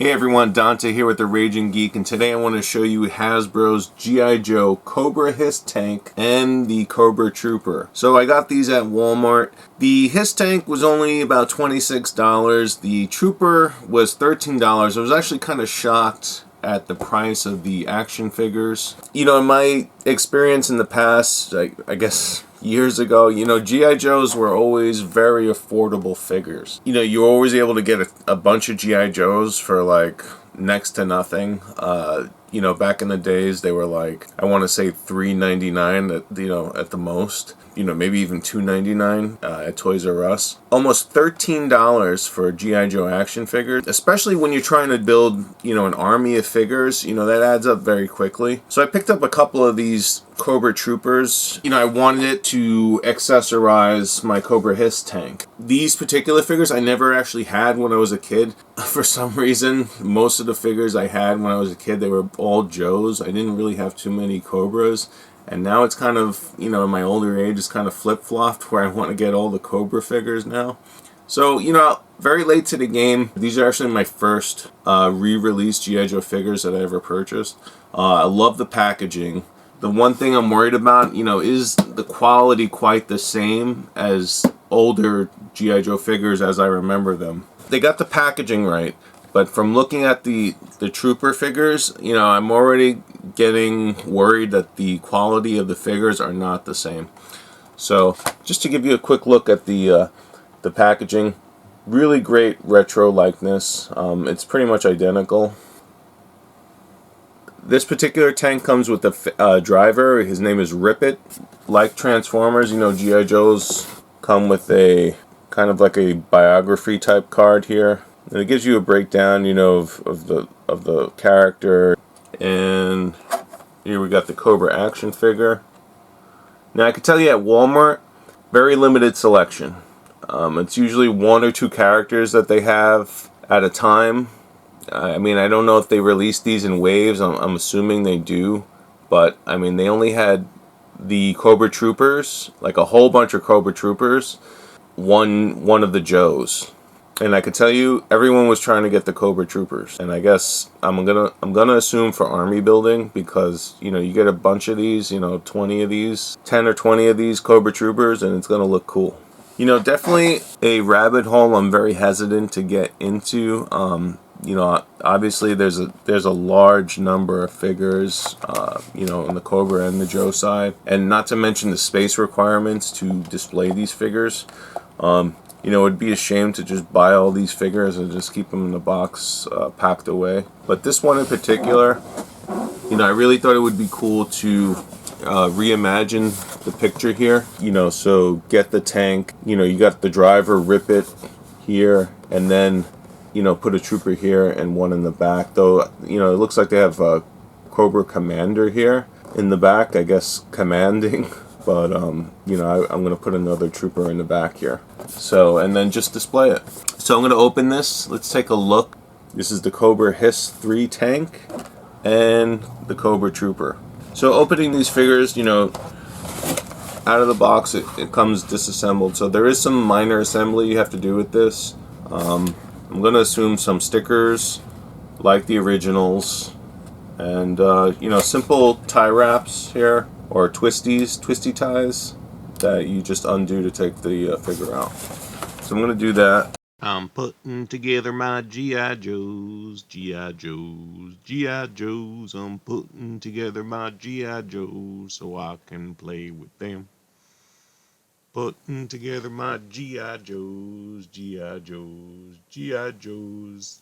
Hey everyone, Dante here with the Raging Geek, and today I want to show you Hasbro's G.I. Joe Cobra H.I.S.S tank and the Cobra Trooper. So I got these at Walmart. The H.I.S tank was only about $26. The Trooper was $13. I was actually kind of shocked at the price of the action figures. You know, in my experience in the past, I guess years ago, you know, G.I. Joes were always very affordable figures. You know, you were always able to get a bunch of G.I. Joes for like next to nothing. You know, back in the days, they were like, I want to say $3.99 at, you know, at the most. You know, maybe even $2.99 at Toys R Us. Almost $13 for G.I. Joe action figures, especially when you're trying to build, you know, an army of figures. You know, that adds up very quickly. So I picked up a couple of these Cobra Troopers. You know, I wanted it to accessorize my Cobra H.I.S.S tank. These particular figures I never actually had when I was a kid. For some reason, most of the figures I had when I was a kid, they were all Joes. I didn't really have too many Cobras. And now it's kind of, you know, in my older age, it's kind of flip-flopped where I want to get all the Cobra figures now. So, you know, very late to the game. These are actually my first re-released G.I. Joe figures that I ever purchased. I love the packaging. The one thing I'm worried about, you know, is the quality quite the same as older G.I. Joe figures as I remember them. They got the packaging right, but from looking at the Trooper figures, you know, I'm already getting worried that the quality of the figures are not the same. So, just to give you a quick look at the packaging, really great retro likeness. It's pretty much identical. This particular tank comes with a driver. His name is Rip It. Like Transformers, you know, G.I. Joes come with a kind of like a biography type card here. And it gives you a breakdown, you know, of the character. And here we got the Cobra action figure. Now I can tell you at Walmart, very limited selection. It's usually one or two characters that they have at a time. I mean, I don't know if they release these in waves. I'm assuming they do. But, I mean, they only had the Cobra Troopers, like a whole bunch of Cobra Troopers, one of the Joes. And I can tell you, everyone was trying to get the Cobra Troopers. And I guess I'm gonna assume for army building, because, you know, you get a bunch of these, you know, 20 of these, 10 or 20 of these Cobra Troopers, and it's gonna look cool. You know, definitely a rabbit hole I'm very hesitant to get into. You know, obviously there's a large number of figures, you know, on the Cobra and the Joe side, and not to mention the space requirements to display these figures. You know, it'd be a shame to just buy all these figures and just keep them in the box packed away. But this one in particular, you know, I really thought it would be cool to reimagine the picture here. You know, so get the tank, you know, you got the driver, Rip It here, and then, you know, put a trooper here and one in the back. Though, you know, it looks like they have a Cobra Commander here in the back, I guess commanding. But, you know, I'm going to put another trooper in the back here. So, and then just display it. So I'm going to open this. Let's take a look. This is the Cobra H.I.S.S 3 tank and the Cobra Trooper. So opening these figures, you know, out of the box, it comes disassembled. So there is some minor assembly you have to do with this. I'm going to assume some stickers like the originals. And, you know, simple tie wraps here. Or twisty ties that you just undo to take the figure out. So I'm going to do that. I'm putting together my G.I. Joes, G.I. Joes, G.I. Joes. I'm putting together my G.I. Joes so I can play with them. Putting together my G.I. Joes, G.I. Joes, G.I. Joes.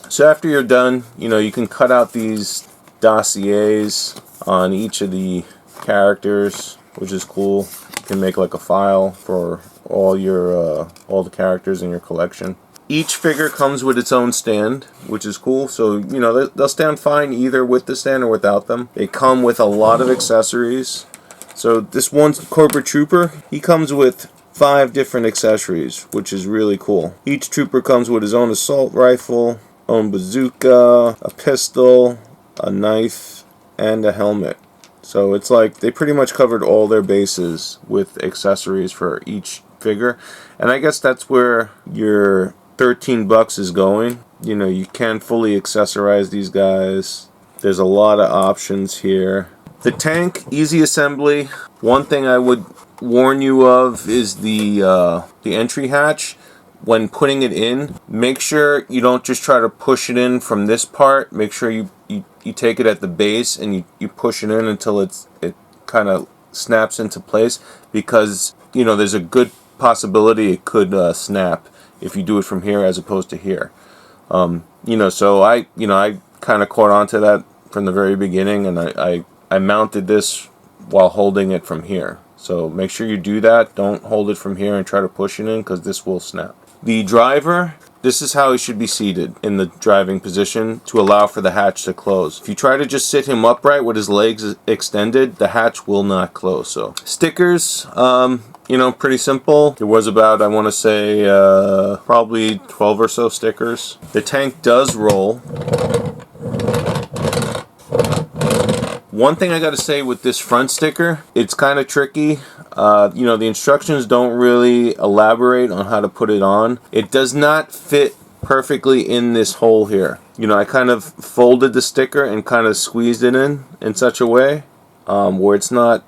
So after you're done, you know, you can cut out these dossiers on each of the characters, which is cool. You can make like a file for all the characters in your collection. Each figure comes with its own stand, which is cool. So, you know, they'll stand fine either with the stand or without them. They come with a lot of accessories. So this one Cobra Trooper, he comes with 5 different accessories, which is really cool. Each trooper comes with his own assault rifle, own bazooka, a pistol, a knife, and a helmet. So it's like they pretty much covered all their bases with accessories for each figure. And I guess that's where your $13 is going. You know, you can fully accessorize these guys. There's a lot of options here. The tank, easy assembly. One thing I would warn you of is the entry hatch. When putting it in, make sure you don't just try to push it in from this part. Make sure you take it at the base and you push it in until it kind of snaps into place, because you know there's a good possibility it could snap if you do it from here as opposed to here. You know, so I kind of caught on to that from the very beginning, and I mounted this while holding it from here. So make sure you do that. Don't hold it from here and try to push it in, because this will snap. The driver, this is how he should be seated in the driving position to allow for the hatch to close. If you try to just sit him upright with his legs extended, the hatch will not close. So stickers, you know, pretty simple. There was about, I want to say, probably 12 or so stickers. The tank does roll. One thing I got to say with this front sticker, it's kind of tricky. You know, the instructions don't really elaborate on how to put it on. It does not fit perfectly in this hole here. You know, I kind of folded the sticker and kind of squeezed it in such a way where it's not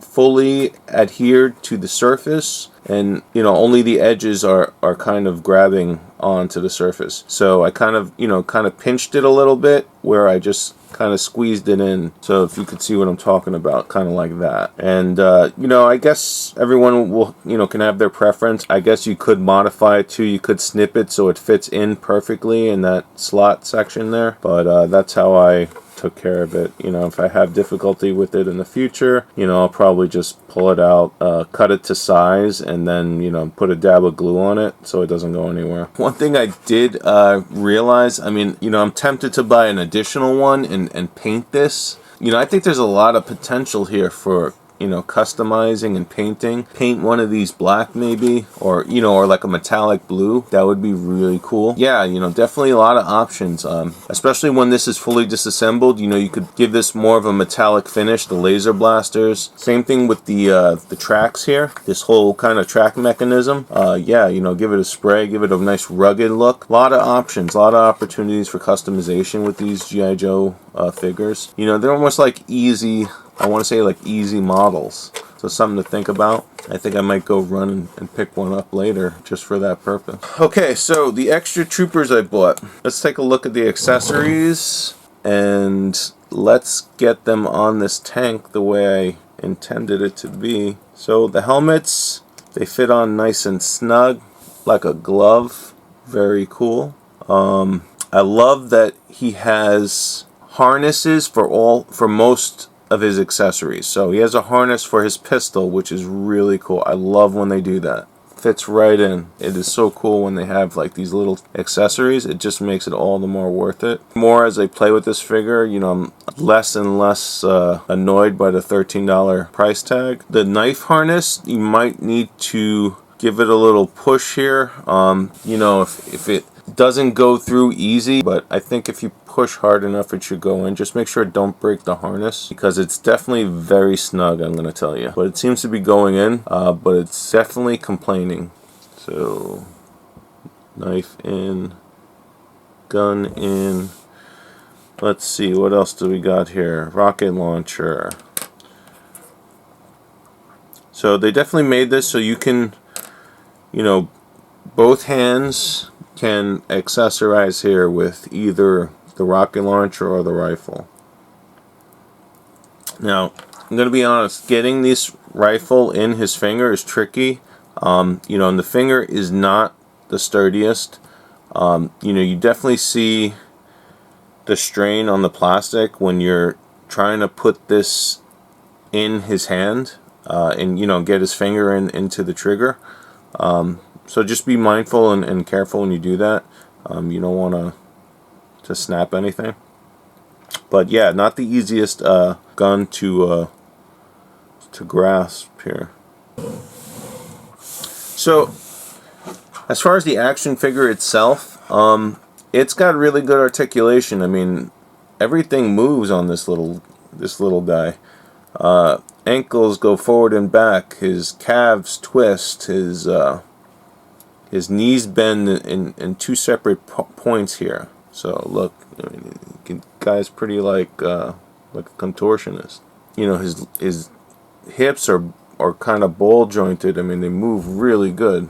fully adhered to the surface, and you know only the edges are kind of grabbing onto the surface. So I kind of pinched it a little bit where I just kind of squeezed it in. So if you could see what I'm talking about, kind of like that. And you know, I guess everyone will can have their preference. I guess you could modify it too. You could snip it so it fits in perfectly in that slot section there. But that's how I took care of it. You know, if I have difficulty with it in the future, you know, I'll probably just pull it out, cut it to size, and then, you know, put a dab of glue on it so it doesn't go anywhere. One thing I did realize, I mean, you know, I'm tempted to buy an additional one and paint this. You know, I think there's a lot of potential here for, you know, customizing and painting. Paint one of these black maybe, or you know, or like a metallic blue. That would be really cool. Yeah, you know, definitely a lot of options. Especially when this is fully disassembled. You know, you could give this more of a metallic finish. The laser blasters. Same thing with the tracks here. This whole kind of track mechanism. Yeah, you know, give it a spray. Give it a nice rugged look. A lot of options. A lot of opportunities for customization with these G.I. Joe figures. You know, they're almost like easy. I want to say like easy models. So something to think about. I think I might go run and pick one up later just for that purpose. Okay, so the extra troopers I bought. Let's take a look at the accessories and let's get them on this tank the way I intended it to be. So the helmets, they fit on nice and snug like a glove. Very cool. I love that he has harnesses for most of his accessories. So he has a harness for his pistol, which is really cool. I love when they do that. Fits right in. It is so cool when they have like these little accessories. It just makes it all the more worth it. More as I play with this figure, you know, I'm less and less annoyed by the $13 price tag. The knife harness, you might need to give it a little push here. You know, if it doesn't go through easy, but I think if you push hard enough it should go in. Just make sure it don't break the harness, because it's definitely very snug, I'm gonna tell you. But it seems to be going in, but it's definitely complaining. So knife in, gun in. Let's see, what else do we got here? Rocket launcher. So they definitely made this so you can, you know, both hands can accessorize here with either the rocket launcher or the rifle. Now, I'm going to be honest, getting this rifle in his finger is tricky. You know, and the finger is not the sturdiest. You know, you definitely see the strain on the plastic when you're trying to put this in his hand and, you know, get his finger into the trigger. So just be mindful and careful when you do that. You don't want to snap anything. But yeah, not the easiest gun to grasp here. So as far as the action figure itself, it's got really good articulation. I mean, everything moves on this little guy. Ankles go forward and back. His calves twist. His his knees bend in two separate points here. So look, I mean, guy's pretty like a contortionist. You know, his hips are kind of ball jointed. I mean, they move really good.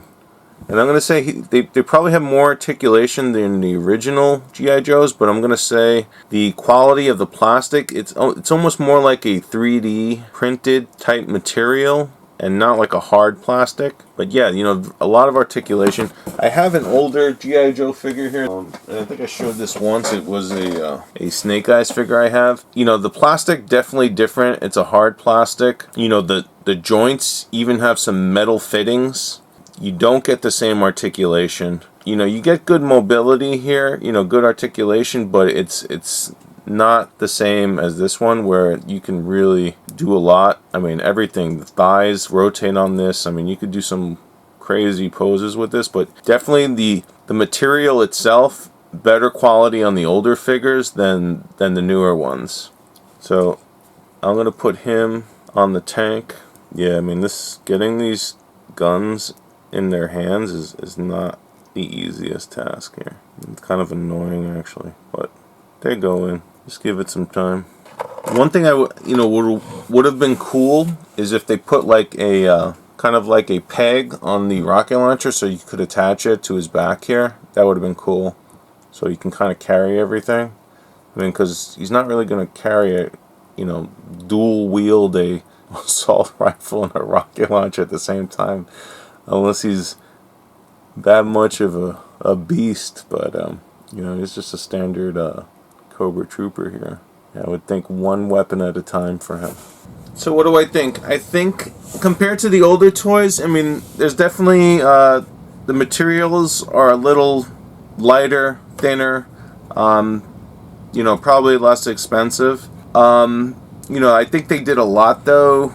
And I'm going to say they probably have more articulation than the original G.I. Joes, but I'm going to say the quality of the plastic, it's almost more like a 3D printed type material and not like a hard plastic. But yeah, you know, a lot of articulation. I have an older G.I. Joe figure here, and I think I showed this once. It was a Snake Eyes figure I have. You know, the plastic definitely different. It's a hard plastic. You know, the joints even have some metal fittings. You don't get the same articulation. You know, you get good mobility here, you know, good articulation, but it's not the same as this one where you can really do a lot. I mean, everything, the thighs rotate on this. I mean, you could do some crazy poses with this, but definitely the material itself, better quality on the older figures than the newer ones. So I'm going to put him on the tank. Yeah, I mean, getting these guns in their hands is not the easiest task here. It's kind of annoying actually, but they go in. Just give it some time. One thing would have been cool is if they put like a kind of like a peg on the rocket launcher so you could attach it to his back here. That would have been cool. So you can kind of carry everything. I mean, because he's not really going to carry it, you know, dual wield a assault rifle and a rocket launcher at the same time. Unless he's that much of a beast, but you know, he's just a standard Cobra Trooper here. I would think one weapon at a time for him. So what do I think? I think compared to the older toys, I mean, there's definitely the materials are a little lighter, thinner, you know, probably less expensive. You know, I think they did a lot though.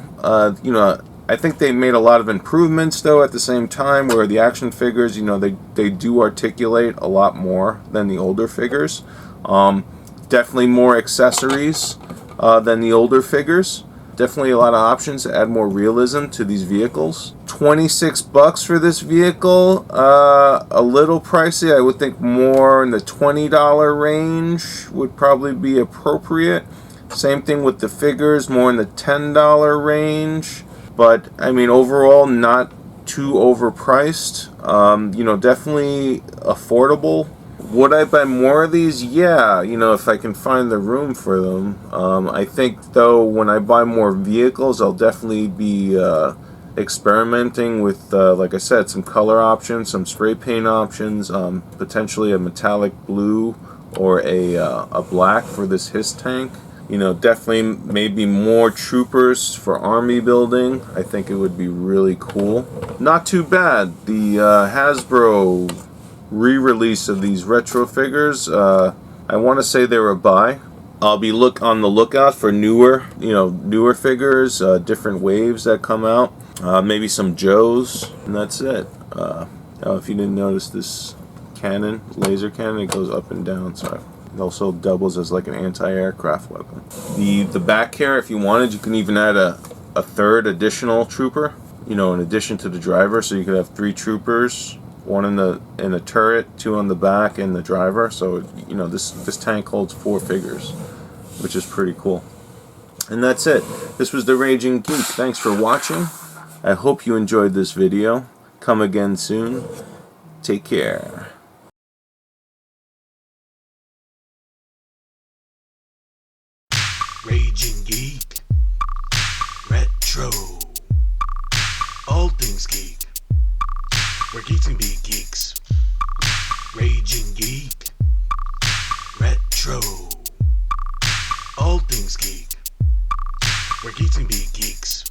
You know, I think they made a lot of improvements though at the same time, where the action figures, you know, they do articulate a lot more than the older figures. Definitely more accessories than the older figures. Definitely a lot of options to add more realism to these vehicles. $26 for this vehicle, a little pricey. I would think more in the $20 range would probably be appropriate. Same thing with the figures, more in the $10 range. But I mean, overall, not too overpriced. You know, definitely affordable. Would I buy more of these? Yeah, you know, if I can find the room for them. I think though, when I buy more vehicles, I'll definitely be experimenting with, like I said, some color options, some spray paint options, potentially a metallic blue or a black for this H.I.S.S tank. You know, definitely maybe more troopers for army building. I think it would be really cool. Not too bad. The Hasbro re-release of these retro figures, I want to say they were a buy. I'll be on the lookout for newer figures, different waves that come out. Maybe some Joes, and that's it. If you didn't notice, this cannon, laser cannon, it goes up and down. So it also doubles as like an anti-aircraft weapon. The back here, if you wanted, you can even add a third additional trooper, you know, in addition to the driver. So you could have 3 troopers, one in the turret, 2 on the back, and the driver. So, you know, this tank holds 4 figures, which is pretty cool. And that's it. This was the Raging Geek. Thanks for watching. I hope you enjoyed this video. Come again soon. Take care. Raging Geek, Retro, all things geek, where geeks can be geeks. Raging Geek, Retro, all things geek, where geeks can be geeks.